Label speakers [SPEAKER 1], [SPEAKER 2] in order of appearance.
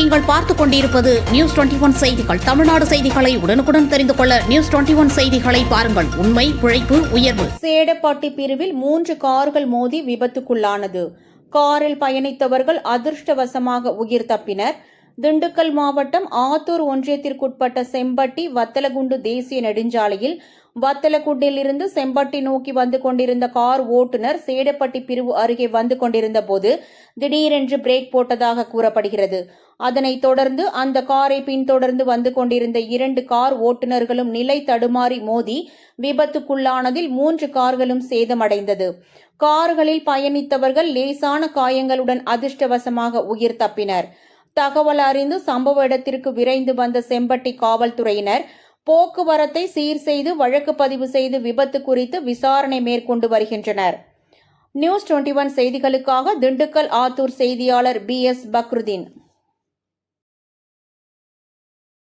[SPEAKER 1] நீங்கள் பார்த்துக் கொண்டிருப்பது நியூஸ் 21 செய்திகள். தமிழ்நாடு செய்திகளை உடனுக்குடன் தெரிந்து கொள்ள நியூஸ் 21 செய்திகளை பாருங்கள். உண்மை, உழைப்பு, உயர்வு.
[SPEAKER 2] சேடப்பட்டி பிரிவில் 3 கார்கள் மோதி விபத்துக்குள்ளானது. காரில் பயணித்தவர்கள் அதிர்ஷ்டவசமாக உயிர் தப்பினர். திண்டுக்கல் மாவட்டம் ஆத்தூர் ஒன்றியத்திற்குட்பட்ட செம்பட்டி வத்தலகுண்டு தேசிய நெடுஞ்சாலையில் வத்தலகுண்டிலிருந்து செம்பட்டி நோக்கி வந்து கொண்டிருந்த கார் ஓட்டுநர் சேடப்பட்டி பிரிவு அருகே வந்து கொண்டிருந்த போது திடீரென்று பிரேக் போட்டதாக கூறப்படுகிறது. அதனைத் தொடர்ந்து அந்த காரை பின்தொடர்ந்து வந்து கொண்டிருந்த 2 கார் ஓட்டுநர்களும் நிலை தடுமாறி மோதி விபத்துக்குள்ளானதில் 3 கார்களும் சேதமடைந்தது. கார்களில் பயணித்தவர்கள் லேசான காயங்களுடன் அதிர்ஷ்டவசமாக உயிர் தப்பினர். தகவல் அறிந்து சம்பவ இடத்திற்கு விரைந்து வந்த செம்பட்டி காவல்துறையினர் போக்குவரத்தை சீர் செய்து வழக்கு பதிவு செய்து விபத்து குறித்து விசாரணை மேற்கொண்டு வருகின்றனர். நியூஸ் 21 செய்திகளுக்காக திண்டுக்கல் ஆத்தூர் செய்தியாளர் BS பக்ருதீன்.